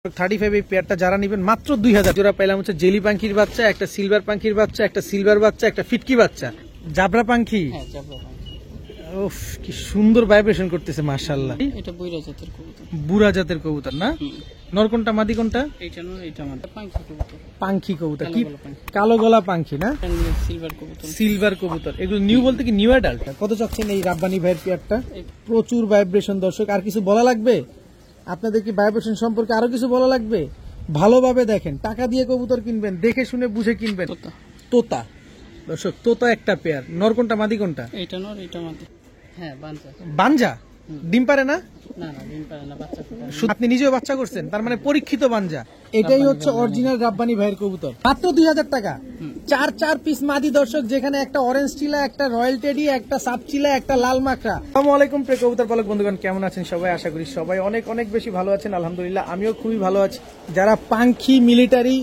35 এই পেয়ারটা যারা নেবেন মাত্র 2000 জোড়া পাইলাম হচ্ছে জেলি পাখির বাচ্চা, একটা সিলভার পাখির বাচ্চা, একটা সিলভার বাচ্চা, একটা ফিটকি বাচ্চা, জাবরা পাখি। উফ কি সুন্দর ভাইব্রেশন করতেছে মাশাআল্লাহ। এটা বুড়া জাতের কবুতর, বুড়া জাতের কবুতর না? নর কোনটা মাদি কোনটা? এইটা নর, এইটা মাদি। পাখি কবুতর, পাখি কবুতর কি কালো গলা পাখি না? সিলভার কবুতর, সিলভার কবুতর। এগুলো নিউ বলতে কি নিউ অ্যাডাল্ট? কত চাচ্ছেন এই রাব্বানি ভাইয়ের পেয়ারটা? প্রচুর ভাইব্রেশন দর্শক। আর কিছু বলা লাগবে আপনাদের? কি ভাইব্রেশন সম্পর্কে আরো কিছু বলা লাগবে? ভালোভাবে দেখেন, টাকা দিয়ে কবুতর কিনবেন, দেখে শুনে বুঝে কিনবেন। তোতা দর্শক, তোতা একটা পেয়ার। নর কোনটা মাদি কোনটা? এইটা নর, এইটা মাদি। হ্যাঁ বানজা। বানজা ডিম পারে না? না না ডিম পারে না, বাচ্চা করে। আপনি নিজেও বাচ্চা করছেন, তার মানে পরীক্ষিত বানজা। এটাই হচ্ছে অরিজিনাল রাব্বানি ভাইয়ের কবুতর। মাত্র 2000 টাকা। 4 পিস মাদি দর্শক, যেখানে একটা অরেঞ্জ চিলা, একটা রয়্যাল টেডি, একটা সাপ চিলা, একটা লাল মাকড়া। আসসালামু আলাইকুম প্রিয় কবুতর পালক বন্ধুগণ, কেমন আছেন সবাই? আশা করি সবাই অনেক অনেক বেশি ভালো আছেন। আলহামদুলিল্লাহ আমিও খুবই ভালো আছি। যারা পাখি, মিলিটারি,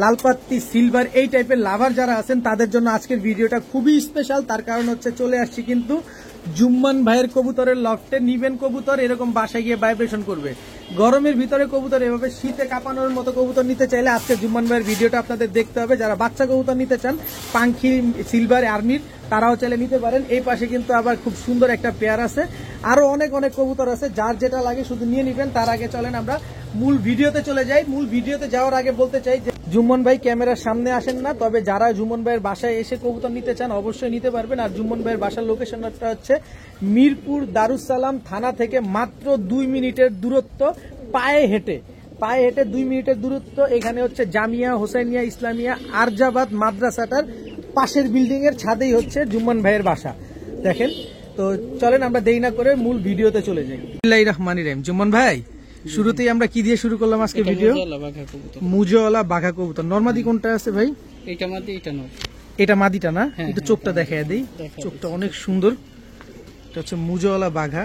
লালপাত্তি, সিলভার এই টাইপের লাভার যারা আছেন তাদের জন্য আজকের ভিডিওটা খুবই স্পেশাল। তার কারণ হচ্ছে চলে আসছি কিন্তু জুম্মান ভাইয়ের কবুতরের লফটে। নিবেন কবুতর, এরকম বাসায় গিয়ে ভাইব্রেশন করবে। গরমের ভিতরে কবুতর এভাবে শীতে কাঁপানোর মতো কবুতর নিতে চাইলে আজকে জুম্মান ভাইয়ের ভিডিওটা আপনাদের দেখতে হবে। যারা বাচ্চা কবুতর নিতে চান, পাখি, সিলভার, আর্মির, তারাও চাইলে নিতে পারেন। এই পাশে কিন্তু আবার খুব সুন্দর একটা পেয়ার আছে, আরো অনেক অনেক কবুতর আছে। যার যেটা লাগে শুধু নিয়ে নিবেন। তার আগে চলেন আমরা মূল ভিডিওতে চলে যাই। মূল ভিডিওতে যাওয়ার আগে বলতে চাই যে জুম্মন ভাই ক্যামেরার সামনে আসেন না, তবে যারা জুম্মন ভাইয়ের বাসায় এসে কবুতর নিতে চান অবশ্যই নিতে পারবেন। আর জুম্মন ভাইয়ের বাসার লোকেশনটা হচ্ছে মিরপুর দারুসালাম থানা থেকে মাত্র 2 মিনিটের দূরত্ব, পায়ে হেঁটে 2 মিনিটের দূরত্ব। এখানে হচ্ছে জামিয়া হোসাইনিয়া ইসলামিয়া আরজাবাদ মাদ্রাসাটার পাশের বিল্ডিং এর ছাদেই হচ্ছে জুম্মন ভাইয়ের বাসা। দেখেন তো, চলেন আমরা দেরি না করে মূল ভিডিওতে চলে যাই। বিসমিল্লাহির রহমানির রহিম। জুম্মন ভাই, শুরুতেই আমরা কি দিয়ে শুরু করলাম আজকে ভিডিও? মুজওয়ালা বাঘা কবুতর। নরমাদি কোনটা আছে ভাই? এটা মাদি, এটা নর। এটা মাদিটা না? একটু চোখটা দেখায় দেই। চোখটা অনেক সুন্দর। এটা হচ্ছে মুজওয়ালা বাঘা।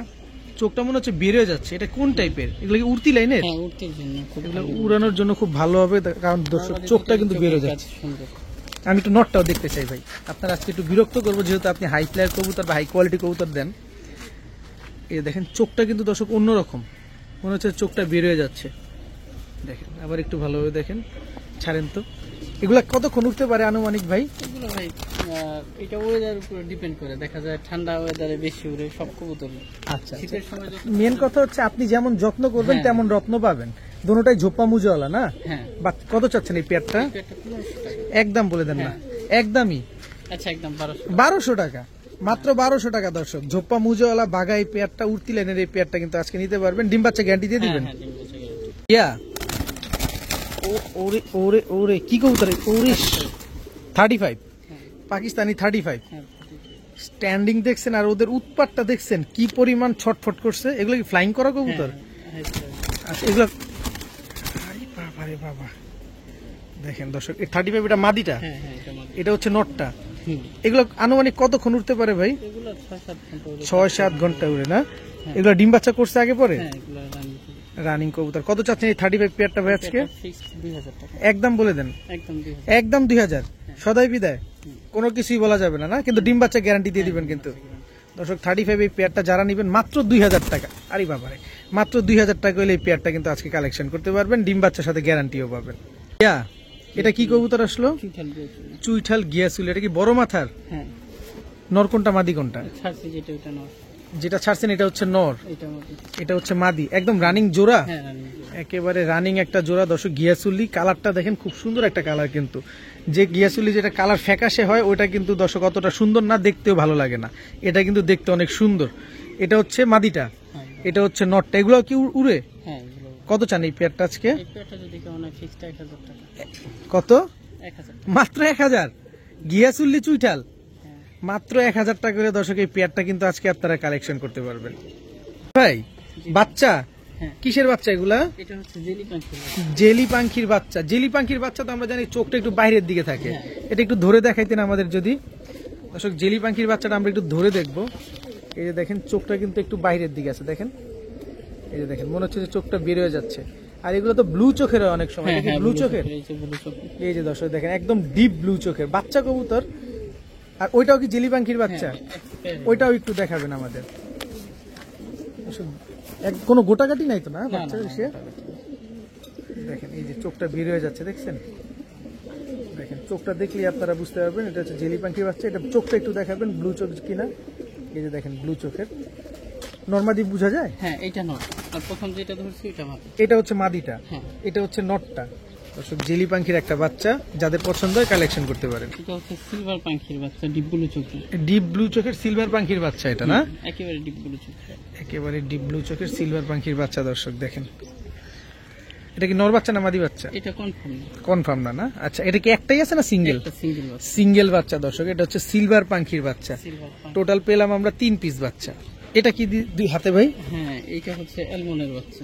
চোখটা মনে হচ্ছে বেরিয়ে যাচ্ছে। এটা কোন টাইপের? এগুলো কি উড়তি লাইনের? হ্যাঁ উড়তির জন্য, এগুলো উড়ানোর জন্য খুব ভালো হবে, কারণ দর্শক চোখটা কিন্তু বেরিয়ে যাচ্ছে। আমি একটু নটটাও দেখতে চাই ভাই। আপনার আজকে একটু বিরক্ত করবো, যেহেতু আপনি হাই প্লেয়ার কবুতর বা হাই কোয়ালিটি কবুতর দেন। এই দেখেন চোখটা কিন্তু দর্শক অন্যরকম, মনে হচ্ছে চোখটা বের হয়ে যাচ্ছে। দেখেন আবার একটু ভালোভাবে দেখেন, ছাড়েন তো। এগুলা কতক্ষণ উঠতে পারে আনুমানিক ভাই? এগুলো ভাই এটা ওয়েদার উপরে ডিপেন্ড করে, দেখা যায় ঠান্ডা ওয়েদারে বেশি উড়ে সব কবুতর। আচ্ছা, শীতের সময় মেন কথা হচ্ছে আপনি যেমন যত্ন করবেন তেমন রত্ন পাবেন। দুটোটাই ঝোপ্পা মুজওয়ালা না? হ্যাঁ। বাট কত চাচ্ছেন এই পেয়ারটা? একদম বলে দেন না। একদমই? আচ্ছা একদম 1200 টাকা। মাত্র 1200 টাকা দর্শক। ঝোপ্পা মুজওয়ালা বাঘা এই পেয়ারটা, উড়তি লাইনের এই পেয়ারটা কিন্তু আজকে নিতে পারবেন। ডিম বাচ্চা গ্যারান্টি দিয়ে দিবেন? ইয়া ওরে ওরে ওরে কি কবুতর? ওরে 35 পাকিস্তানি 35 স্ট্যান্ডিং দেখছেন, আর ওদের উৎপাতটা দেখছেন কি পরিমাণ ছটফট করছে। এগুলো কি ফ্লাইং করা কবুতর? আচ্ছা এগুলো বাবারে বাবা। দেখেন দর্শক, এই 35 এটা মাদিটা, এটা হচ্ছে নটটা। এগুলো আনুমানিক কতক্ষণ উঠতে পারে ভাই? 6-7 ঘন্টা উড়ে না? এগুলো ডিম বাচ্চা করছে আগে পরে? রানিং কবুতর। কত চাচ্ছেন এই 35 পেয়ারটা ভাই আজকে? একদম বলে দেন। একদম 2000 সদাই বিদায়, কোনো কিছুই বলা যাবে না, না? কিন্তু ডিম বাচ্চা গ্যারান্টি দিয়ে দিবেন কিন্তু দর্শক। 35 এই পেয়ারটা যারা নিবেন মাত্র 2000 টাকা। আরে বাবারে, মাত্র 2000 টাকা হলে এই পেয়ারটা কিন্তু আজকে কালেকশন করতে পারবেন। ডিম বাচ্চার সাথে গ্যারান্টিও পাবেন। এটা কি কবুতর আসলো? চুইঠাল গিয়াসুল। এটা কি বড় মাথার? নর কোনটা মাদি কোনটা? যেটা ছাড়ছেন এটা হচ্ছে নর, এটা হচ্ছে মাদি। একদম রানিং জোড়া, একেবারে রানিং একটা জোড়া দর্শক। গিয়াসুলি কালারটা দেখেন, খুব সুন্দর একটা কালার। কিন্তু যে গিয়াসুলি যেটা কালার ফ্যাকাশে হয় ওটা কিন্তু দর্শক অতটা সুন্দর না, দেখতেও ভালো লাগে না। এটা কিন্তু দেখতে অনেক সুন্দর। এটা হচ্ছে মাদিটা, এটা হচ্ছে নটটা। এগুলো কি উড়ে? কত চান এই পেয়ারটা আজকে? কত? মাত্র 1000। গিয়াসুল্লি চুইঠাল মাত্র 1000 টাকা করে দর্শক। এই পেয়ারটা কিন্তু আজকে আপনারা কালেকশন করতে পারবেন ভাই। বাচ্চা কিসের বাচ্চা এগুলা? জেলি পাখির বাচ্চা। জেলি পাখির বাচ্চা তো আমরা জানি চোখটা একটু বাইরের দিকে থাকে। এটা একটু ধরে দেখাইতেন আমাদের যদি দর্শক। জেলি পাখির বাচ্চাটা আমরা একটু ধরে দেখবো। এই যে দেখেন চোখটা কিন্তু একটু বাইরের দিকে আছে, দেখেন। এই যে দেখেন, মনে হচ্ছে যে চোখটা বের হয়ে যাচ্ছে। আর এগুলো তো ব্লু চোখের হয় অনেক সময়। ব্লু চোখের, এই যে দর্শক দেখেন একদম ডিপ ব্লু চোখের বাচ্চা কবুতর। আর ওইটাও কি জেলি পাখির বাচ্চা? ওইটাও একটু দেখাবেন আমাদের। কোনো গোটাকাটি নাই তো না বাচ্চা? দেখেন এই যে চোখটা বের হয়ে যাচ্ছে, দেখছেন? দেখেন চোখটা দেখলেই আপনারা বুঝতে পারবেন এটা হচ্ছে জেলি পাখির বাচ্চা। এটা চোখটা একটু দেখাবেন ব্লু চোখ কিনা। এই যে দেখেন ব্লু চোখের, নরমাদি বোঝা যায়। হ্যাঁ এটা নর, আর প্রথম যেটা ধরছি এটা মাদি। এটা হচ্ছে মাদিটা, এটা হচ্ছে নটটা। দর্শক জেলি পাখির একটা বাচ্চা, যাদের পছন্দ হয় কালেকশন করতে পারেন। এটা হচ্ছে সিলভার পাখির বাচ্চা, ডিপ ব্লু চোখের। ডিপ ব্লু চোখের সিলভার পাখির বাচ্চা এটা না? একেবারে ডিপ ব্লু চোখের, একেবারে ডিপ ব্লু চোখের সিলভার পাখির বাচ্চা। দর্শক দেখেন, এটা কি নর বাচ্চা না মাদি বাচ্চা? এটা কনফার্ম কনফার্ম না? না আচ্ছা, এটা কি একটাই আছে না সিঙ্গেল? সিঙ্গেল বাচ্চা, সিঙ্গেল বাচ্চা। দর্শক এটা হচ্ছে সিলভার পাখির বাচ্চা। টোটাল পেলাম আমরা 3 পিস বাচ্চা। এটা কি দুই হাতে ভাই? হ্যাঁ এটা হচ্ছে অ্যালমনের বাচ্চা,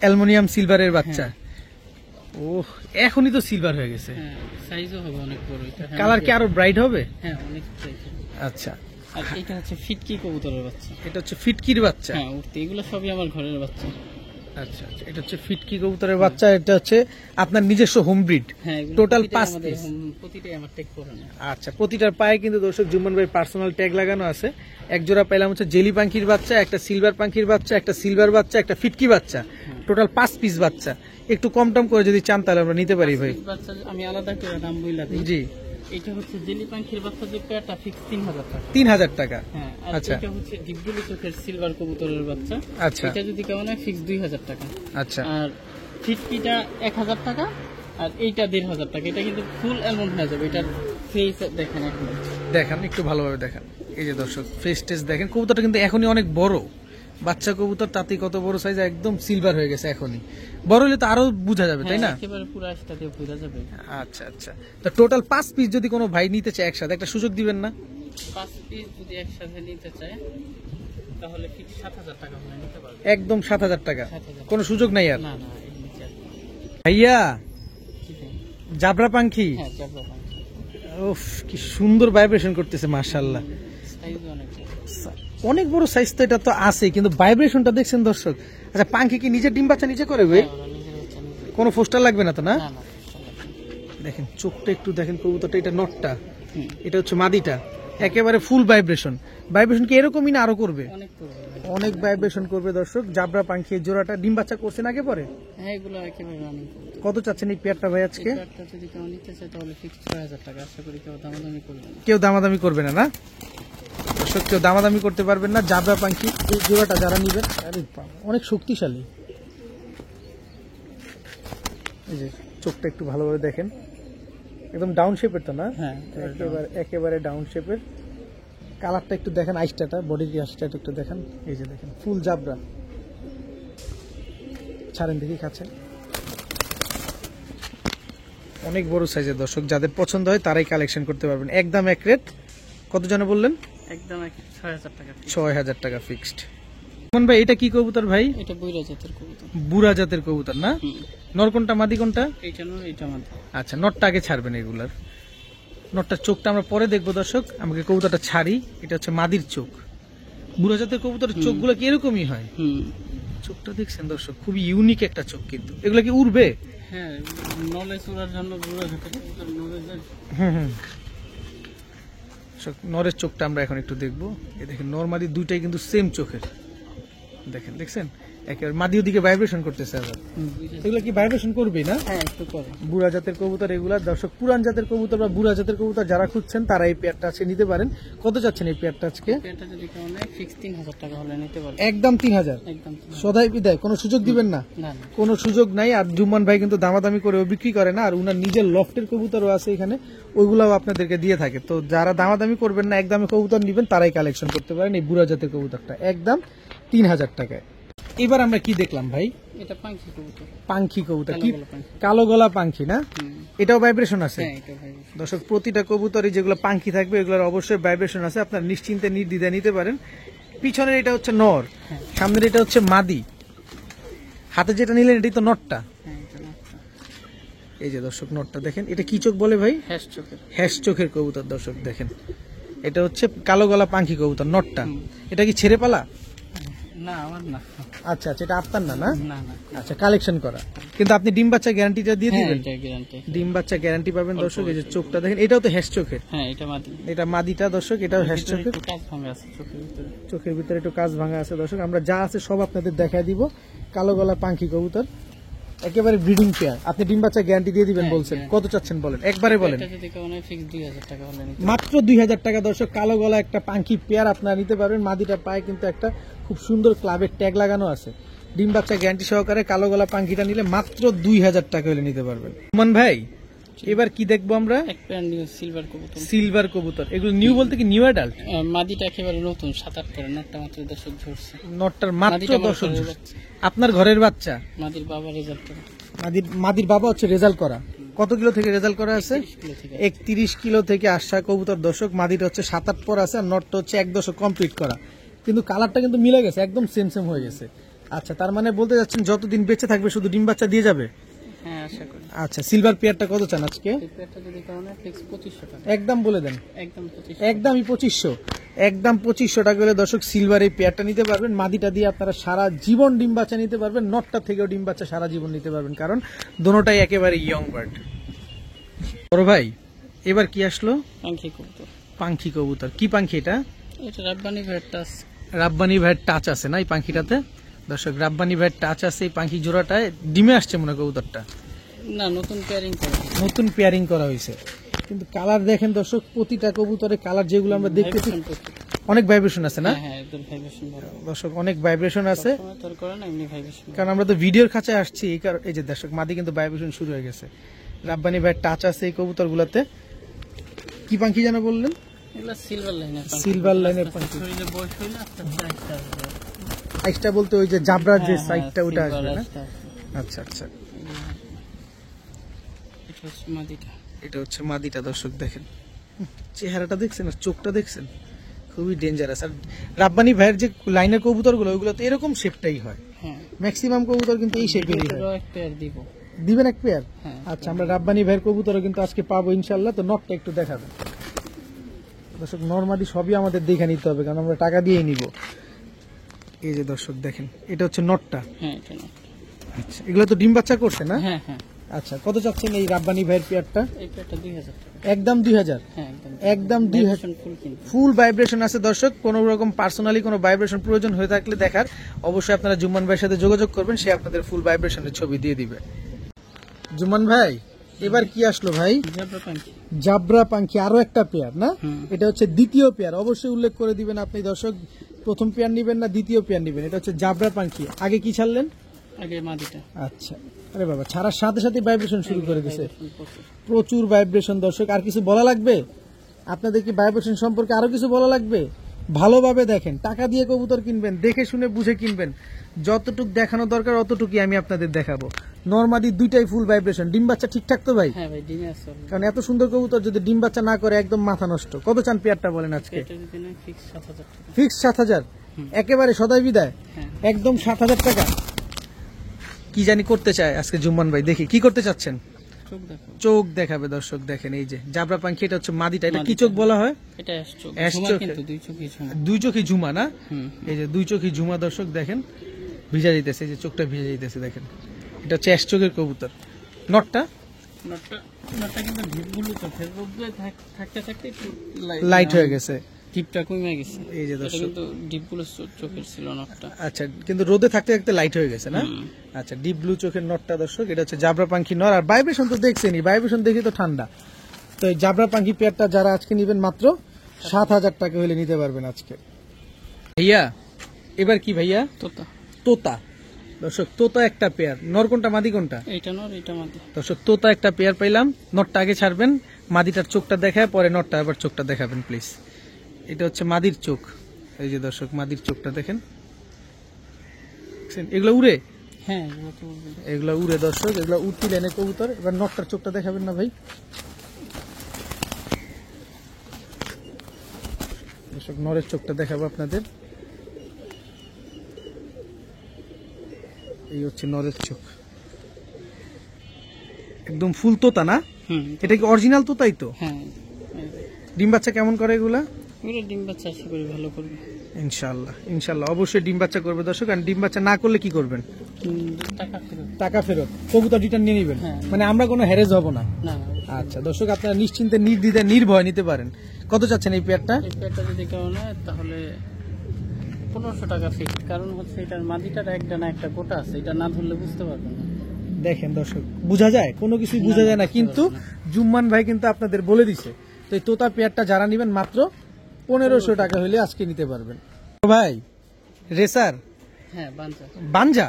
অ্যালুমিনিয়াম সিলভারের বাচ্চা। ও এখনই তো সিলভার হয়ে গেছে। হ্যাঁ সাইজও হবে অনেক বড়। এটা কালার কি আরো ব্রাইট হবে? হ্যাঁ অনেক ব্রাইট। আচ্ছা, আর এটা হচ্ছে ফিটকি কবুতরের বাচ্চা। এটা হচ্ছে ফিটকির বাচ্চা। হ্যাঁ উঠতে, এগুলো সবই আমার ঘরের বাচ্চা। আচ্ছা আচ্ছা, এটা হচ্ছে ফিটকি কবুতরের বাচ্চা। এটা হচ্ছে আপনার নিজস্ব হোম ব্রিড। হ্যাঁ টোটাল 5 পিস। প্রতিটাই আমার ট্যাগ করানো। আচ্ছা, প্রতিটার পায়ে কিন্তু দর্শক জুম্মান ভাই পার্সোনাল ট্যাগ লাগানো আছে। এক জোড়া পেলাম হচ্ছে জেলি পাখির বাচ্চা, একটা সিলভার পাখির বাচ্চা, একটা সিলভার বাচ্চা, একটা ফিটকি বাচ্চা। টোটাল 5 পিস বাচ্চা। একটু কম টম করে যদি চান তাহলে আমরা নিতে পারি ভাই। বাচ্চা আমি আলাদা করে দাম বইলা দিই। জি, এটা হচ্ছে জেলি পাখির বাচ্চা, যে পেয়ারটা ফিক্স 3000 টাকা। 3000 টাকা। হ্যাঁ, আর আচ্ছা। এটা হচ্ছে ডিপ ব্লু চোখের সিলভার কবুতরের বাচ্চা। আচ্ছা এটা যদি কেমন হয় ফিক্স 2000 টাকা। আচ্ছা, আর ফিটকিটা 1000 টাকা, আর এইটা 1500 টাকা। এটা কিন্তু ফুল অ্যালমন্ড হয়ে যাবে। এটার ফেস দেখেন এখন, দেখান একটু ভালোভাবে দেখান। এই যে দর্শক ফেস টেস্ট দেখেন, কবুতরটা কিন্তু এখনই অনেক বড় বাচ্চা কবুতর, তাতে কত বড় সাইজ, একদম সিলভার হয়ে গেছে এখনই। বড় হলে তো আরো বোঝা যাবে, তাই না? হ্যাঁ, একেবারে পুরো আশটা দিয়ে বোঝা যাবে। আচ্ছা আচ্ছা, তো টোটাল 5 পিস যদি কোনো ভাই নিতে চায় একসাথে, একটা সুযোগ দিবেন না? 5 পিস যদি একসাথে নিতে চায় তাহলে ফিক্স 7000 টাকা হলে নিতে পারবে। একদম 7000 টাকা, 7000 কোনো সুযোগ নাই আর? না না, এর নিচে আর কি। ভাইয়া কি ভাই? জাবরা পাখি, হ্যাঁ জাবরা পাখি, উফ কি সুন্দর ভাইব্রেশন করতেছে মাশাআল্লাহ। সাইজ অনেক বড়। অনেক বড় সাইজ তো এটা তো আছে, কিন্তু ভাইব্রেশনটা দেখছেন দর্শক। আচ্ছা, পাখি কি নিজের ডিম বাচ্চা নিচে করে ভাই? হ্যাঁ, ওরা নিজের বাচ্চা নিজে। কোনো ফোস্টার লাগবে না তো? না না না, দেখেন চোখটা একটু দেখেন কবুতরটা, এটা নটটা, হুম, এটা হচ্ছে মাদিটা। একেবারে ফুল ভাইব্রেশন। ভাইব্রেশন কি এরকমই না আরো করবে? অনেক করবে। অনেক ভাইব্রেশন করবে দর্শক। জাবরা পাখি জোড়াটা ডিম বাচ্চা করছেন আগে পরে? হ্যাঁ এগুলো একেবারে রানিং। কত চাচ্ছেন এই পেয়ারটা ভাই আজকে? এই কার্ডটা যদি কেউ নিতে চায় তাহলে ফিক্স 6000 টাকা। আশা করি কেউ দামাদামি করবে না। কেউ দামাদামি করবে না? না দর্শক, কেউ দামাদামি করতে পারবেন না। জাবরা পাখি এই জোড়াটা যারা নিবেন, আরে বাবা, অনেক শক্তিশালী। এই যে চোখটা একটু ভালোভাবে দেখেন, একদম ডাউন শেপের তো? না হ্যাঁ একেবারে ডাউন শেপের। কালারটা একটু দেখেন, আইসটা বডির আইসটা একটু দেখেন। এই যে দেখেন ফুল জাবরা। ছাড়েন দেখি, খাচ্ছেন। অনেক বড় সাইজের দর্শক, যাদের পছন্দ হয় তারাই কালেকশন করতে পারবেন। একদম এক রেট। কত জানে বললেন? একদম 6000 টাকা। 6000 টাকা ফিক্সড। মন ভাই এটা কি কবুতর ভাই? এটা বৈরা জাতের কবুতর। বুড়া জাতের কবুতর না? নর কোনটা মাদি কোনটা? এইটা নর, এইটা মাদি। আচ্ছা, নটটা আগে ছাড়বেন এগুলার। নটটার চোখটা আমরা পরে দেখবো দর্শক, আমাকে কবুতরটা ছাড়ি। এটা হচ্ছে মাদির চোখ। বুড়া জাতের কবুতরের চোখগুলো কি এরকমই হয়? চোখটা দেখছেন দর্শক, খুবই ইউনিক একটা চোখ। কিন্তু এগুলা কি উড়বে? হ্যাঁ, নলেজ ওড়ার জন্য বুড়া জাতের কবুতর নলেজের। নরের চোখটা আমরা এখন একটু দেখবো। এই দেখেন নরমালি দুইটাই কিন্তু সেম চোখের। দেখেন, দেখছেন একেবারে মাদিও দিকে ভাইব্রেশন করতেছে। আবার এগুলো কি ভাইব্রেশন করবে না? হ্যাঁ একটু করে। বুড়া জাতের কবুতর এগুলা দর্শক। পুরান জাতের কবুতর বা বুড়া জাতের কবুতর যারা খুঁজছেন তারা এই পেয়ারটা আজকে নিতে পারেন। কত চাচ্ছেন এই পেয়ারটা আজকে? পেয়ারটা যদি কেউ নেয় ফিক্স 3000 টাকা হলে নিতে পারবে। একদম 3000। একদম সদাই বিদায়, কোনো সুযোগ দিবেন না? না না, কোনো সুযোগ নাই। আর জুম্মান ভাই কিন্তু দামাদামি করে বিক্রি করে না। আর উনার নিজের লফটের কবুতরও আছে এখানে, ওইগুলাও আপনাদেরকে দিয়ে থাকে। তো যারা দামাদামি করবেন না, একদমে কবুতর নিবেন তারাই কালেকশন করতে পারেন এই বুড়া জাতের কবুতরটা একদম 3000 টাকায়। এবার আমরা কি দেখলাম ভাই? এটা পাখি কবুতর। পাখি কবুতর কি? কালো গলা পাখি। কালো গলা পাখি না? এটাও ভাইব্রেশন আছে? হ্যাঁ এটা ভাই। দর্শক, প্রতিটা কবুতরই যেগুলো পাখি থাকবে এগুলোর অবশ্যই ভাইব্রেশন আছে। আপনার নিশ্চিন্তে নির্দ্বিধায় নিতে পারেন। পিছনের এটা হচ্ছে নর, সামনের এটা হচ্ছে মাদি। হাতে যেটা নিলেন এটাই তো নটটা। হ্যাঁ এটা নটটা। এই যে দর্শক নটটা দেখেন, এটা কি চোখ বলে ভাই? হ্যাশ চোখের। হ্যাশ চোখের কবুতর দর্শক দেখেন। এটা হচ্ছে কালো গলা পাখি কবুতর নটটা। এটা কি ছেড়ে পালা? না আমার না। আচ্ছা আচ্ছা, এটা আপনার না? না না না, আচ্ছা, কালেকশন করা। কিন্তু আপনি ডিম বাচ্চা গ্যারান্টিটা দিয়ে হ্যাঁ দিবেন? এটা গ্যারান্টি। ডিম বাচ্চা গ্যারান্টি পাবেন দর্শক। এই যে চোখটা দেখেন, এটাও তো হ্যাশ চোখের। হ্যাঁ এটা মাদি। এটা মাদিটা দর্শক, এটাও হ্যাশ চোখের। একটু কাজ ভাঙা আছে চোখের ভিতরে। চোখের ভিতরে একটু কাজ ভাঙা আছে দর্শক। আমরা যা আছে সব আপনাদের দেখায় দিব। কালো গলা পাখি কবুতর একেবারে ব্রিডিং পেয়ার। আপনি ডিম বাচ্চা গ্যারান্টি দিয়ে দিবেন হ্যাঁ, বলছেন, হ্যাঁ। কত চাচ্ছেন বলেন, একবারে বলেন। এটা যদি কেউ নেয় ফিক্স 2000 টাকা হলে নিতে মাত্র 2000 টাকা দর্শক, কালো গলা একটা পাঙ্কি পেয়ার আপনারা নিতে পারবেন। মাদিটা পায়ে কিন্তু একটা খুব সুন্দর ক্লাবের ট্যাগ লাগানো আছে। ডিম বাচ্চা গ্যারান্টি সহকারে কালো গলা পাঙ্কিটা নিলে মাত্র 2000 টাকা হলে নিতে পারবেন। সুমন ভাই, এবার কি দেখবো আমরা? এক পেয়ার নিউ সিলভার কবুতর। সিলভার কবুতর। এগুলো নিউ বলতে কি নিউ অ্যাডাল্ট? মাদিটা একেবারে নতুন, 7-8 পরে, নটটা মাত্র 10 ঝরছে। নটটার মাত্র মাদিটা আমার 10 ঘরের ঝরছে। বাচ্চা। আপনার ঘরের বাচ্চা? মাদির বাবা রেজাল্ট করে। মাদির বাবা হচ্ছে রেজাল্ট করা। কত কিলো থেকে রেজাল্ট করা আছে? 30 কিলো থেকে। 31 কিলো থেকে আসা কবুতর দর্শক। মাদিটা হচ্ছে 7-8 পর আছে, আর নটটা হচ্ছে 1 দশক কমপ্লিট করা। কিন্তু কালারটা কিন্তু মিলে গেছে, একদম সেম সেম হয়ে গেছে। আচ্ছা, তার মানে বলতে যাচ্ছেন যতদিন বেঁচে থাকবে শুধু ডিম বাচ্চা দিয়ে যাবে? হ্যাঁ, আশা করি। আচ্ছা, সিলভার পেয়ারটা কত চান আজকে? এই পেয়ারটা যদি কেউ নেয় ফিক্স 2500 টাকা। একদম বলে দেন। একদম 2500। একদমই 2500। একদম 2500 টাকা হলে দর্শক সিলভার এই পেয়ারটা নিতে পারবেন। মাদিটা দিয়ে আপনারা সারা জীবন ডিম বাচ্চা নিতে পারবেন, নটটা থেকেও ডিম বাচ্চা সারা জীবন নিতে পারবেন, কারণ দোনোটাই একেবারে ইয়ং বার্ড। বড় ভাই, এবার কি আসলো? পাখি কবুতর। পাখি কবুতর। কি পাখি এটা? এটা রাব্বানি ভেটটাস। রাব্বানি ভাইয়ের টাচ আছে না এই পাখিটাতে? দর্শক, রাব্বানি ভাইয়ের টাচ আছে এই পাখি জোড়াটায়। ডিমে আসছে মনে হয় কবুতরটা? না, নতুন পেয়ারিং করা। নতুন পেয়ারিং করা হয়েছে, কিন্তু কালার দেখেন দর্শক, প্রতিটা কবুতরের কালার যেগুলো আমরা দেখতেছি অনেক ভাইব্রেশন আছে না? হ্যাঁ, এদের ভাইব্রেশন ভালো। দর্শক, অনেক ভাইব্রেশন আছে, সময় তোর করে না, এমনি ভাইব্রেশন। কারণ আমরা তো ভিডিওর কাছে আসছি। এই যে দর্শক, মাদি কিন্তু ভাইব্রেশন শুরু হয়ে গেছে। রাব্বানি ভাইয়ের টাচ আছে এই কবুতর গুলাতে। কি পাখি যেন বললেন? এগুলা সিলভার লাইনের পাখি। সিলভার লাইনের পাখি। শরীরে বয়স হইলে আস্তে আস্তে আস্তে আসবে। সাইজটা বলতে ওই যে জাবরার যে হ্যাঁ, সাইডটা ওটা silver আসবে না? আস্তে আসবে। আচ্ছা আচ্ছা, এটা হচ্ছে মাদিটা। এটা হচ্ছে মাদিটা দর্শক। দেখেন চেহারাটা দেখছেন আর চোখটা দেখছেন, খুবই ডেঞ্জারাস। আর রাব্বানি ভাইয়ের যে লাইনের কবুতর গুলো ওইগুলো তো এরকম শেপটাই হয়, হ্যাঁ, ম্যাক্সিমাম কবুতর কিন্তু এই শেপেরই হয়। এটারও এক পেয়ার দিব। দিবেন এক পেয়ার? হ্যাঁ। আচ্ছা, আমরা রাব্বানি ভাইয়ের কবুতরও কিন্তু আজকে পাবো ইনশাল্লাহ। তো নটটা একটু দেখাবেন দর্শক। নরমাদি সবই আমাদের দেখে নিতে হবে, কারণ আমরা টাকা দিয়েই নিব। এই যে দর্শক দেখেন, এটা হচ্ছে নটটা। হ্যাঁ, এটা নট। আচ্ছা, এগুলো তো ডিম বাচ্চা করছে না? হ্যাঁ, হ্যাঁ। আচ্ছা, কত চাচ্ছেন এই রাব্বানি ভাইয়ের পেয়ারটা? এই পেয়ারটা 2000 টাকা। একদম 2000। হ্যাঁ, একদম। একদম 2000। ফুল কিন্তু। ফুল ভাইব্রেশন আছে দর্শক। কোনো রকম পার্সোনালি কোনো ভাইব্রেশন প্রয়োজন হয়ে থাকলে দেখার, অবশ্যই আপনারা জুম্মান ভাইয়ের সাথে যোগাযোগ করবেন, সে আপনাদের ফুল ভাইব্রেশনের ছবি দিয়ে দিবে। জুম্মান ভাই, এবার কি আসলো ভাই? জাবরা পাখি। জাবরা পাখি, আরো একটা পেয়ার না? হুম। এটা হচ্ছে দ্বিতীয় পেয়ার। অবশ্যই উল্লেখ করে দিবেন আপনি দর্শক, প্রথম পেয়ার নিবেন না দ্বিতীয় পেয়ার নিবেন। এটা হচ্ছে জাবরা পাখি। আগে কি ছাড়লেন? আগে মাদিটা। আচ্ছা, আরে বাবা, ছাড়ার সাথে সাথে ভাইব্রেশন শুরু করে দিছে। প্রচুর। প্রচুর ভাইব্রেশন দর্শক। আর কিছু বলা লাগবে আপনাদের? কি ভাইব্রেশন সম্পর্কে আরো কিছু বলা লাগবে? ভালোভাবে দেখেন, টাকা দিয়ে কবুতর কিনবেন, দেখে শুনে বুঝে কিনবেন। যতটুক দেখানো দরকার অতটুকুই আমি আপনাদের দেখাবো। নরমাদি দুইটাই ফুল ভাইব্রেশন। ডিম বাচ্চা ঠিকঠাক তো ভাই? হ্যাঁ ভাই, ডিমে আছে। কারণ এত সুন্দর কবুতর যদি ডিম বাচ্চা না করে একদম মাথা নষ্ট। কত চান পেয়ারটা বলেন আজকে? এটা যদি না ফিক্স 7000 টাকা। ফিক্স 7000, একেবারে সদাই বিদায়। হ্যাঁ। একদম 7000 টাকা। কি জানি করতে চায় আজকে জুম্মান ভাই, দেখি কি করতে চাচ্ছেন। চোখ দেখো। চোখ দেখাবে দর্শক। দেখেন এই যে জাবরা পাখি, এটা হচ্ছে মাদিটা। এটা কি মাদিটা। চোখ বলা হয়? এটা অ্যাশ চোখ। অ্যাশ ঝুমা চোখ। কিন্তু দুই চোখই ঝুমা। দুই চোখই ঝুমা না? হুম। এই যে দুই চোখই ঝুমা দর্শক। দেখেন ভিজা যেতেছে, এই যে চোখটা ভিজা যেতেছে। দেখেন এটা হচ্ছে অ্যাশ চোখের কবুতর। নটটা নটটা কিন্তু ঢিপগুলো তো ফেসবুক থাকতে থাকতে একটু লাইট হয়ে গেছে। টিপটা কমে গেছে। এই যে এটা দর্শক, কিন্তু ডিপগুলো চোখের ছিল নটটা। আচ্ছা, কিন্তু রোদে থাকতে থাকতে লাইট হয়ে গেছে না? হুম। আচ্ছা, ডিপ ব্লু চোখের নটটা দর্শক। এটা হচ্ছে জাবরা পাখি নর। আর ভাইব্রেশন তো দেখছেনি, ভাইব্রেশন দেখে তো ঠান্ডা। তো এই জাবরা পাখি পেয়ারটা যারা আজকে নিবেন মাত্র 7000 টাকা হলে নিতে পারবেন আজকে। ভাইয়া, এবার কি ভাইয়া? তোতা। তোতা দর্শক, তোতা একটা পেয়ার। নর কোনটা মাদি কোনটা? এইটা নর, এটা মাদি। দর্শক, তোতা একটা পেয়ার পাইলাম। নটটা আগে ছাড়বেন, মাদিটার চোখটা দেখায় পরে নটটা আবার চোখটা দেখাবেন প্লিজ। এটা হচ্ছে মাদির চোখ। এই যে দর্শক, মাদির চোখটা দেখেন। এগুলো উড়ে? হ্যাঁ, এগুলো তো উড়বে। এগুলো উড়ে দর্শক, এগুলো উঠতি লাইনে কবুতর। এবার নটটার চোখটা দেখাবেন না ভাই? দর্শক, নরের চোখটা দেখাবো আপনাদের। এই হচ্ছে নরের চোখ, একদম ফুল তোতা না? হুম। এটা কি অরিজিনাল তোতাই তো? হ্যাঁ। ডিম বাচ্চা কেমন করে এগুলা? এগুলো ডিম বাচ্চা আশা করি ভালো করবে। ইনশাআল্লাহ, ইনশাআল্লাহ অবশ্যই ডিম বাচ্চা করবে দর্শক। আর ডিম বাচ্চা না করলে কি করবেন? টাকা ফেরত। টাকা ফেরত, কবুতর রিটার্ন নিয়ে নেবেন। হ্যাঁ। মানে আমরা কোনো হ্যারেজ হব না। না, আচ্ছা দর্শক, আপনারা নিশ্চিন্তে নির্দ্বিধায় নির্ভয় নিতে পারেন। কত চাচ্ছেন এই পেয়ারটা? এই পেয়ারটা যদি কেউ নেয় তাহলে 1500 টাকা ফিক্স। কারণ হচ্ছে এটার মাদিটার একটা না একটা গোটা আছে, এটা না ধরলে বুঝতে পারবেন না। দেখেন দর্শক, বোঝা যায় কোনো কিছুই বোঝা যায় না, কিন্তু জুম্মান ভাই কিন্তু আপনাদের বলে দিছে। তো এই তোতা পেয়ারটা যারা নেবেন মাত্র 1500 টাকা হলে আজকে নিতে পারবেন। ভাই রেসার হ্যাঁ বাঞ্জা। বাঞ্জা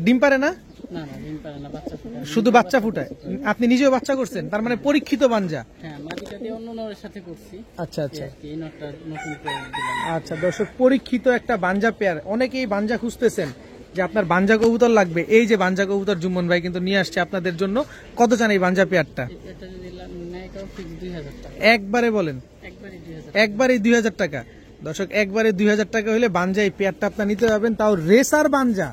ডিম পারে না? না না ডিম পারে না, বাচ্চা ফুটায়। শুধু বাচ্চা ফুটায়? আপনি নিজেও বাচ্চা করছেন, তার মানে পরীক্ষিত বাঞ্জা। হ্যাঁ মাদিটা দিয়ে অন্য নরের সাথে করছি। আচ্ছা আচ্ছা এই নটটা নতুন করে দিলাম। আচ্ছা দর্শক, পরীক্ষিত একটা বাঞ্জা পেয়ার। অনেকেই বাঞ্জা খুঁজতেছেন যে আপনার বাঞ্জা কবুতর লাগবে, এই যে বাঞ্জা কবুতর জুম্মন ভাই কিন্তু নিয়ে আসছে আপনাদের জন্য। কত চান এই বাঞ্জা পেয়ারটা? এটা যদি নেয় কেউ ফিক্স 2000 টাকা। একবারে বলেন? একবারে 2000। একবারে 2000 টাকা। দর্শক একবারে 2000 টাকা হলে বাঞ্জা এই পেয়ারটা আপনার নিতে পারবেন, তাও রেসার বাঞ্জা।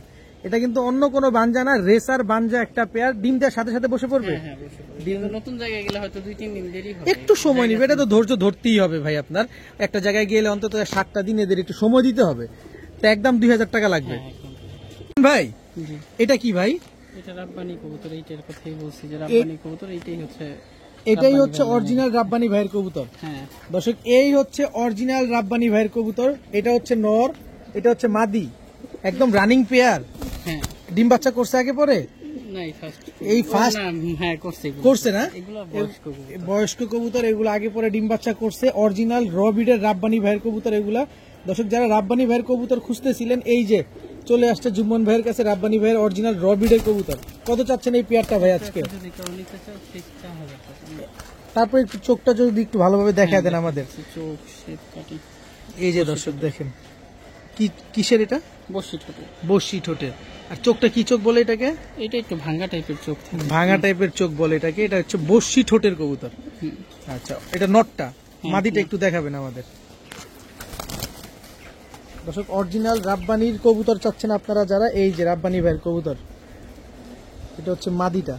এটা কিন্তু অন্য কোনো বাঞ্জা না, রেসার বাঞ্জা একটা পেয়ার। ডিম দেওয়ার সাথে সাথে বসে পড়বে? হ্যাঁ বসে পড়বে। কিন্তু নতুন জায়গায় গেলে হয়তো 2-3 দিন দেরি হবে, একটু সময় নিবে, এটা তো ধৈর্য ধরতেই হবে ভাই। আপনার একটা জায়গায় গেলে অন্তত 7টা দিন এদের একটু সময় দিতে হবে। তো একদম 2000 টাকা লাগবে ভাই। জি এটা কি ভাই? এটা রাব্বানি কবুতর, এইটার কথাই বলছি যে রাব্বানি কবুতর। এটাই হচ্ছে অরিজিনাল রাব্বানি ভাইয়ের কবুতর। হ্যাঁ দর্শক এই হচ্ছে অরিজিনাল রাব্বানি ভাইয়ের কবুতর। এটা হচ্ছে নর, এটা হচ্ছে মাদি, একদম রানিং পেয়ার। হ্যাঁ ডিম বাচ্চা করছে আগে পরে? নাই ফার্স্ট। এই ফার্স্ট হ্যাঁ করছে করছে না? এগুলো বয়স্ক কবুতর। বয়স্ক কবুতর এগুলো আগে পরে ডিম বাচ্চা করছে। অরিজিনাল র বিডের রাব্বানি ভাইয়ের কবুতর এগুলা। দর্শক যারা রাব্বানি ভাইয়ের কবুতর খুঁজতেছিলেন, এই যে চলে আসছে জুম্মন ভাইয়ের কাছে রাব্বানি ভাইয়ের অরিজিনাল র বিডের কবুতর। কত চাচ্ছেন এই পেয়ারটা ভাই আজকে? যদি কেউ নিতে চায় ফিক্স 4000 টাকা। তারপরে একটু চোখটা যদি একটু ভালোভাবে দেখা দেন আমাদের। চোখ শেপ কাটি। এই যে দর্শক দেখেন, কি কিসের এটা? বসি ছোট। বসি ঠোঁটের। আর চোখটা কি চোখ বলে এটাকে? এটা একটু ভাঙা টাইপের চোখ থাকে। ভাঙা টাইপের চোখ বলে এটাকে। এটা হচ্ছে বসি ঠোঁটের কবুতর। আচ্ছা, এটা নটটা, মাদিটা একটু দেখাবেন আমাদের। দর্শক অরিজিনাল রাব্বানির কবুতর চাচ্ছেন আপনারা যারা, এই যে রাব্বানি ভাইয়ের কবুতর, এটা হচ্ছে মাদিটা।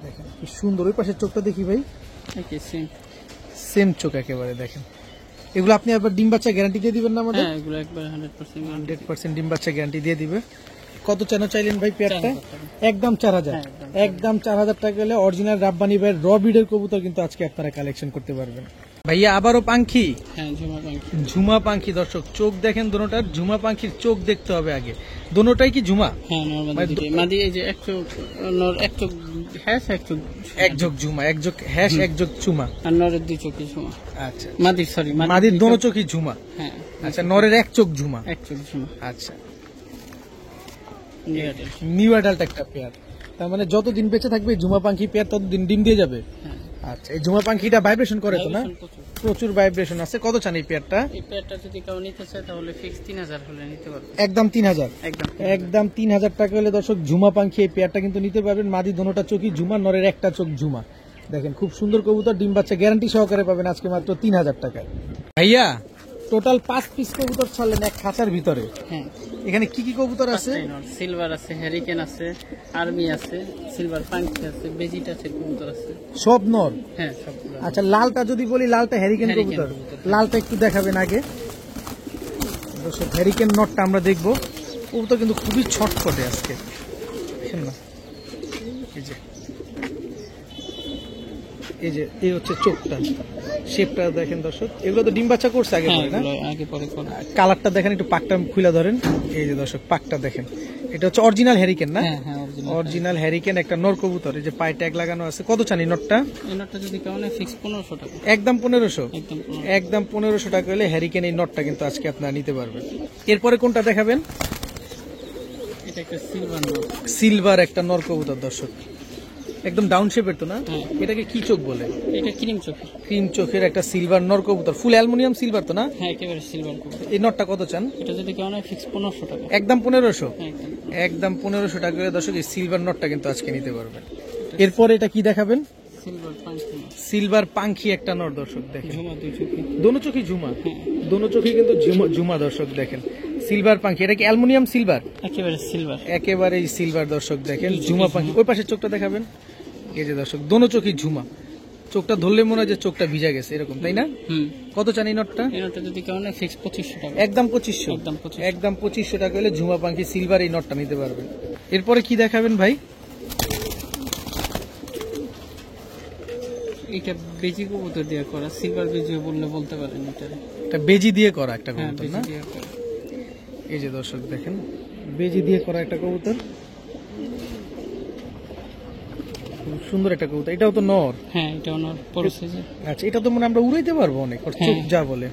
দেখেন কি সুন্দর। ওই পাশের চোখটা দেখি ভাই, সেম চোখ একেবারে। দেখেন এগুলো আপনি আবার ডিম বাচ্চা গ্যারান্টি দিয়ে দিবেন না আমাদের? হ্যাঁ এগুলো একবার 100% ডিম বাচ্চা গ্যারান্টি দিয়ে দিবে। কত চানো চাইলেন ভাই পেয়ারটা? একদম 4000। একদম 4000 টাকা হলে অরিজিনাল রাব্বানি ভাইয়ের র বিডের কবুতর কিন্তু আজকে আপনারা কালেকশন করতে পারবেন। ভাইয়া আবারও পাখি। হ্যাঁ ঝুমা পাখি। ঝুমা পাখি। দর্শক চোখ দেখেন দোনোটার, ঝুমা পাখির চোখ দেখতে হবে আগে। দোনোটাই কি ঝুমা? হ্যাঁ নরমালি মাদি। এই যে এক চোখ নর, এক চোখ হ্যাশ, এক চোখ এক চোখ ঝুমা, এক চোখ হ্যাশ, এক চোখ ঝুমা। আর নরের 2 চোখই ঝুমা। আচ্ছা মাদি, সরি মাদির দোনো চোখই ঝুমা। হ্যাঁ আচ্ছা, নরের এক চোখ ঝুমা। এক চোখ ঝুমা। আচ্ছা, নিউডাল। নিউ অ্যাডাল্ট একটা পেয়ার। তার মানে যতদিন বেঁচে থাকবে ঝুমা পাখি পেয়ার ততদিন ডিম দিয়ে যাবে। আচ্ছা, এই ঝুমা পাখিটা ভাইব্রেশন করে তো না? প্রচুর ভাইব্রেশন আছে। কত চান এই পেয়ারটা? এই পেয়ারটা যদি কেউ নিতে চায় তাহলে ফিক্স 3000 হলে নিতে পারবে। একদম 3000। একদম একদম 3000 টাকা হলে দর্শক ঝুমা পাখি এই পেয়ারটা কিন্তু নিতে পারবেন। মাদি দোনোটা চোখই ঝুমা, নরের একটা চোখ ঝুমা। দেখেন খুব সুন্দর কবুতর, ডিম বাচ্চা গ্যারান্টি সহকারে পাবেন আজকে মাত্র 3000 টাকায়। ভাইয়া টোটাল 5 পিস কবুতর ছাড়লেন এক খাঁচার ভিতরে। হ্যাঁ এখানে কি কি কবুতর আছে? সিলভার আছে, হ্যারিকেন আছে, আর্মি আছে, সিলভার পাঙ্কি আছে, বেজিট আছে, কবুতর আছে সব নর? হ্যাঁ সবগুলো। আচ্ছা, লালটা যদি বলি, লালটা হ্যারিকেন কবুতর। লালটা একটু দেখাবেন আগে দর্শক। হ্যারিকেন নটটা আমরা দেখবো। কবুতর কিন্তু খুবই ছটফটে আজকে, দেখেন না? এই যে এই যে এই হচ্ছে চোখটা, শেপটা দেখেন দর্শক। এগুলো তো ডিম বাচ্চা করছে আগে পরে না? আগে পরে করে। কালারটা দেখেন একটু, পাকটা খুলে ধরেন। এই যে দর্শক পাকটা দেখেন, এটা হচ্ছে অরিজিনাল হ্যারিকেন না? হ্যাঁ হ্যাঁ অরিজিনাল হ্যারিকেন একটা নর কবুতর। এই যে পায়ে ট্যাগ লাগানো আছে। কত চান এই নটটা? এই নটটা যদি কেউ নেয় ফিক্স 1500 টাকা। একদম 1500। একদম 1500। একদম 1500 টাকা হলে হ্যারিকেন এই নটটা কিন্তু আজকে আপনারা নিতে পারবেন। এরপরে কোনটা দেখাবেন? এটা একটা সিলভার নট। সিলভার একটা নর কবুতর দর্শক, একদম ডাউন শেপের তো না? এটাকে কি চোখ বলে? এটা ক্রিম চোখের। ক্রিম চোখের একটা সিলভার নর কবুতর, ফুল অ্যালুমিনিয়াম সিলভার তো না? হ্যাঁ একেবারে সিলভার কবুতর। এই নটটা কত চান? এটা যদি কেউ নেয় ফিক্স 1500 টাকা। একদম 1500। একদম একদম 1500 টাকা করে দর্শক এই সিলভার নটটা কিন্তু আজকে নিতে পারবেন। এরপর এটা কি দেখাবেন? সিলভার পাঙ্কি। সিলভার পাঙ্খি একটা নর দর্শক দেখেন, ঝুমা 2 চোখে। দোনো চোখই ঝুমা। দোনো চোখই কিন্তু ঝুমা ঝুমা দর্শক দেখেন। সিলভার পাঙ্খি, এটা কি অ্যালুমিনিয়াম সিলভার? একেবারে সিলভার। একেবারেই সিলভার দর্শক দেখেন, ঝুমা পাখি। ওই পাশের চোখটা দেখাবেন। এই যে দর্শক দোনো চোখই ঝুমা। চোখটা ধরলে মনে হয় যে চোখটা ভিজা গেছে এরকম, তাই না? কত চান এই নটটা? এই নটটা যদি কেউ নেয় ফিক্স 2500 টাকা। একদম 2500। একদম 2500। একদম 2500 টাকা হলে ঝুমা পাখি সিলভার এই নটটা নিতে পারবেন। এরপরে কি দেখাবেন ভাই? এটা বেজি কবুতর দিয়ে করা, সিলভার বেজি বললে বলতে পারেন। এটা বেজি দিয়ে করা একটা হ্যাঁ কবুতর না? বেজি দিয়ে করা। এই যে দর্শক দেখেন, বেজি দিয়ে করা একটা কবুতর। খুব সুন্দর একটা কবুতর, এটাও তো নর। হ্যাঁ, এটা ওনার বড় সাইজের। আচ্ছা, এটা তো মনে হয় আমরা উড়াইতে পারবো অনেক, ওর চোখ যা বলে।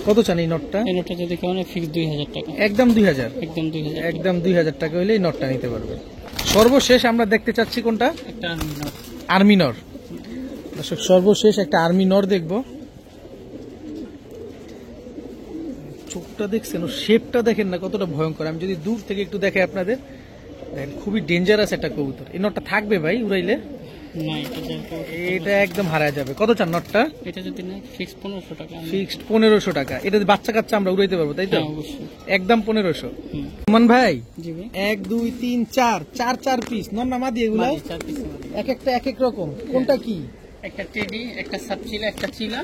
কত চান এই নটটা? এই নটটা যদি কেউ ফিক্স 2000 টাকা। একদম 2000? একদম 2000। একদম 2000 টাকা হলে এই নটটা নিতে পারবে। সর্বশেষ আমরা দেখতে চাচ্ছি কোনটা? একটা আর্মি নট। আর্মি নর। দর্শক সর্বশেষ একটা আর্মি নর দেখবো। চোখটা দেখছেন, ও শেপটা দেখেন না কতটা ভয়ঙ্কর। আমি যদি দূর থেকে একটু দেখে আপনাদের, দেখেন খুবই ডেঞ্জারাস একটা কবুতর। এই নটটা থাকবে ভাই উড়াইলে? না, এটা একদম হারায় যাবে। কত চান নটটা? এটা যদি না ফিক্স 1500 টাকা। ফিক্সড 1500 টাকা। এটা বাচ্চা কাচ্চা আমরা উড়াইতে পারবো, তাই তো? হ্যাঁ, অবশ্যই। একদম 1500। মান ভাই, জি ভাই। 1 2 3 4 4 পিস নর না মাদি এগুলা? মাদি 4 পিস মাদি। এক একটা এক এক রকম। কোনটা কি? একটা টেডি, একটা সাবচিলা, একটা চিলা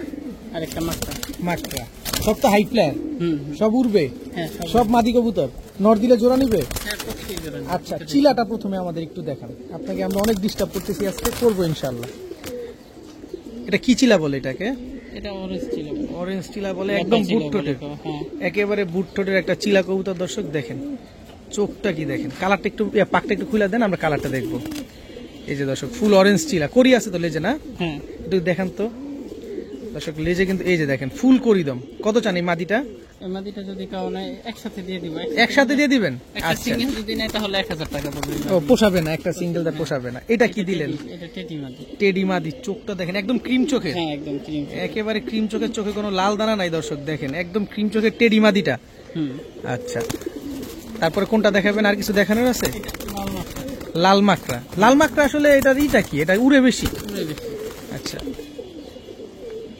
আর একটা মাকড়া। মাকড়া। সব তো হাই প্লেয়ার, হুম। সব উড়বে। হ্যাঁ, সব মাদি কবুতর। নর দিলে জোড়া নিবে? হ্যাঁ, প্রত্যেক জোড়া। আচ্ছা, চিলাটা প্রথমে আমাদের একটু দেখান। আপনাকে আমরা অনেক ডিস্টার্ব করতেছি আজকে, করবো ইনশাআল্লাহ। এটা কি চিলা বলে এটাকে? এটা অরেঞ্জ চিলা। অরেঞ্জ চিলা বলে, একদম বুট ঠোঁটের। হ্যাঁ, একেবারে বুট ঠোঁটের একটা চিলা কবুতর। দর্শক দেখেন চোখটা কি দেখেন, কালারটা একটু পাকটা একটু খুলে দেন, আমরা কালারটা দেখবো। এই যে দর্শক ফুল অরেঞ্জ চিলা, করি আছে তো লেজে না? হ্যাঁ। একটু দেখান তো দর্শক, লেজে কিন্তু এই যে দেখেন ফুল করিদম। কত চান এই মাদিটা? এই মাদিটা যদি কাউ নেয় একসাথে দিয়ে দিব। একসাথে দিয়ে দিবেন? একটা আচ্ছা, সিঙ্গেল যদি নেয় তাহলে 1000 টাকা পড়বে। ও পোষাবে না, একটা সিঙ্গেল দা পোষাবে না। এটা কি দিলেন? এটা টেডি মাদি। টেডি মাদি। চোখটা দেখেন একদম ক্রিম চোখের। হ্যাঁ, একদম ক্রিম। একেবারে ক্রিম চোখের, চোখে কোনো লাল দানা নাই দর্শক দেখেন, একদম ক্রিম চোখের টেডি মাদিটা। হুম। আচ্ছা, তারপরে কোনটা দেখাবেন? আর কিছু দেখানোর আছে? লাল মাকড়া। লাল মাকড়া। লাল মাকড়া আসলে এটার ইটা কি? এটা উড়ে বেশি? উড়ে বেশি। আচ্ছা,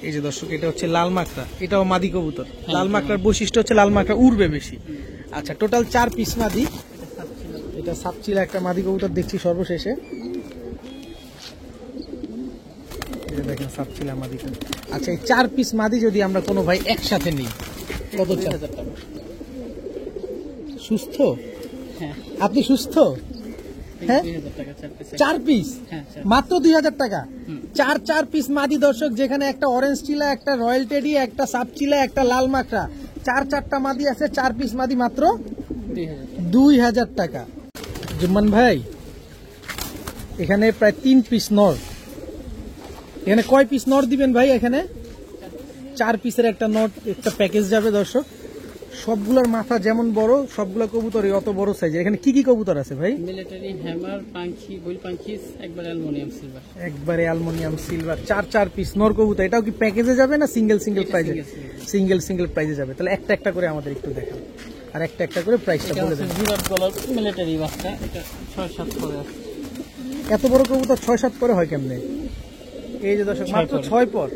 এই যে দর্শক এটা হচ্ছে লাল মাকড়া, এটাও মাদি কবুতর। লাল মাকড়ার বৈশিষ্ট্য হচ্ছে লাল মাকড়া উড়বে বেশি। আচ্ছা, টোটাল 4 পিস মাদি। এটা সাপচিলা একটা মাদি কবুতর দেখছি সর্বশেষে। এই যে দেখেন সাপচিলা মাদিটা। আচ্ছা, এই 4 পিস মাদি যদি আমরা কোনো ভাই একসাথে নিই কত চান? 2000 টাকা। সুস্থ? হ্যাঁ। আপনি সুস্থ? হ্যাঁ, 2000 টাকা 4 পিস। 4 পিস হ্যাঁ, 4 মাত্র 2000 টাকা। 4 পিস মাদি দর্শক, যেখানে একটা অরেঞ্জ চিলা, একটা রয়্যাল টেডি, একটা সাপ চিলা, একটা লাল মাকড়া, 4টা মাদি আছে। 4 পিস মাদি মাত্র 2000 টাকা। জুম্মান ভাই, এখানে প্রায় 3 পিস নর। এখানে কয় পিস নর দিবেন ভাই? এখানে 4 পিসের একটা নর, একটা প্যাকেজ যাবে দর্শক। সবগুলোর মাথা যেমন বড়, সবগুলো কবুতরই অত বড় সাইজের। এখানে কি কি কবুতর আছে ভাই? মিলিটারি, হ্যামার, পাখি, বুল পাখি, একবার অ্যালুমিনিয়াম সিলভার। একবারে অ্যালুমিনিয়াম সিলভার। 4 পিস নর কবুতর। এটাও কি প্যাকেজে যাবে না সিঙ্গেল প্রাইজে? সিঙ্গেল প্রাইজে যাবে। তাহলে একটা একটা করে আমাদের একটু দেখান, আর একটা একটা করে প্রাইসটা বলে দেন। জিরাফ গলার মিলিটারি বাচ্চা, এটা 6-7 করে আছে। এত বড় কবুতর 6-7 পরে হয় কেমনে? এই যে দর্শক মাত্র 6 পর,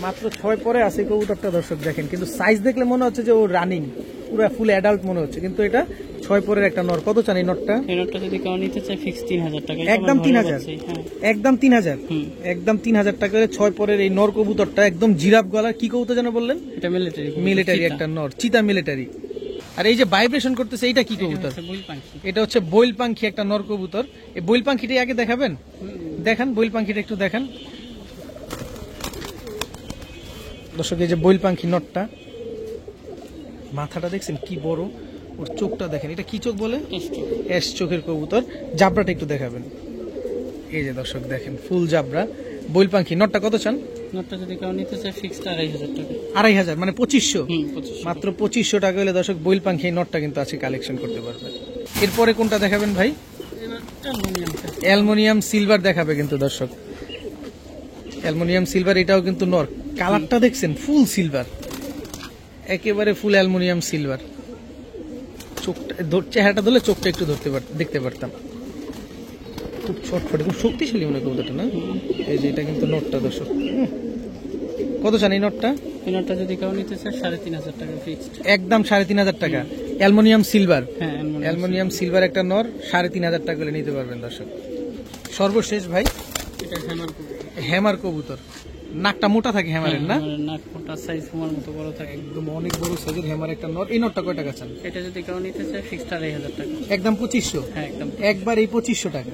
মাত্র 6 পরে আছে কবুতরটা দর্শক দেখেন। কিন্তু সাইজ দেখলে মনে হচ্ছে যে ও রানিং, পুরো ফুল অ্যাডাল্ট মনে হচ্ছে, কিন্তু এটা 6 পরের একটা নর। কত চান এই নরটা? এই নটটা যদি কেউ নিতে চায় ফিক্স 3000 টাকা। একদম 3000? হ্যাঁ, একদম 3000? হুম। একদম 3000 টাকা করে 6 পরের এই নর কবুতরটা, একদম জিরাফ গলার। কি কবুতর যেন বললেন? এটা মিলিটারি। মিলিটারি একটা নর, চিতা মিলিটারি। আর এই যে ভাইব্রেশন করতেছে, এইটা কি কবুতর? বুল পাখি। এটা হচ্ছে বইল পাখি, একটা নর কবুতর। এই বইল পাখিটাই আগে দেখাবেন। দেখান বইল পাখিটা একটু দেখান দর্শক। এই যে বইল পাখি নটটা, মাথাটা দেখছেন কি বড়, ওর চোখটা দেখেন। এটা কি চোখ বলে? অ্যাশ চোখের কবুতর। জাবরাটা একটু দেখাবেন। এই যে দর্শক দেখেন ফুল জাবরা বইল পাখি। নটটা কত চান? নটটা যদি কেউ নিতে চায় ফিক্সড 2500 টাকা। 2500 মানে 2500? 2500। মাত্র 2500 টাকা হলে দর্শক বইল পাখি এই নটটা কিন্তু আছে, কালেকশন করতে পারবেন। এরপরে কোনটা দেখাবেন ভাই? অ্যালুমিনিয়াম সিলভার দেখাবে কিন্তু দর্শক। অ্যালুমিনিয়াম সিলভার, এটাও কিন্তু নর। কালারটা দেখছেন ফুল সিলভার, একেবারে ফুল অ্যালুমিনিয়াম সিলভার। চোখটা, চেহারাটা ধরলে চোখটা একটু দেখতে পারতাম। খুব ছটফটে, খুব শক্তিশালী মনে কবুতরটা না? এই যে এটা কিন্তু নটটা দর্শক। কত চান এই নটটা? এই নটটা যদি কেউ নিতে চায় 3500 টাকা ফিক্সড। একদম 3500 টাকা। Aluminium silver. হ্যাঁ, অ্যালুমিনিয়াম সিলভার একটা নর, 3500 টাকা করে নিতে পারবেন দর্শক। সর্বশেষ ভাই, এটা হ্যামার কবুতর। হ্যামার কবুতর। নাকটা মোটা থাকে হ্যামারের না? নাক মোটা, সাইজ তোমার মতো বড় থাকে। একদম অনেক বড় সাইজের হ্যামার একটা নর। এই নটটা কয় টাকা চান? এটা যদি কেউ নিতে চায় ফিক্সড 2500 টাকা। একদম 2500? হ্যাঁ, একদম। একবার এই 2500 টাকা।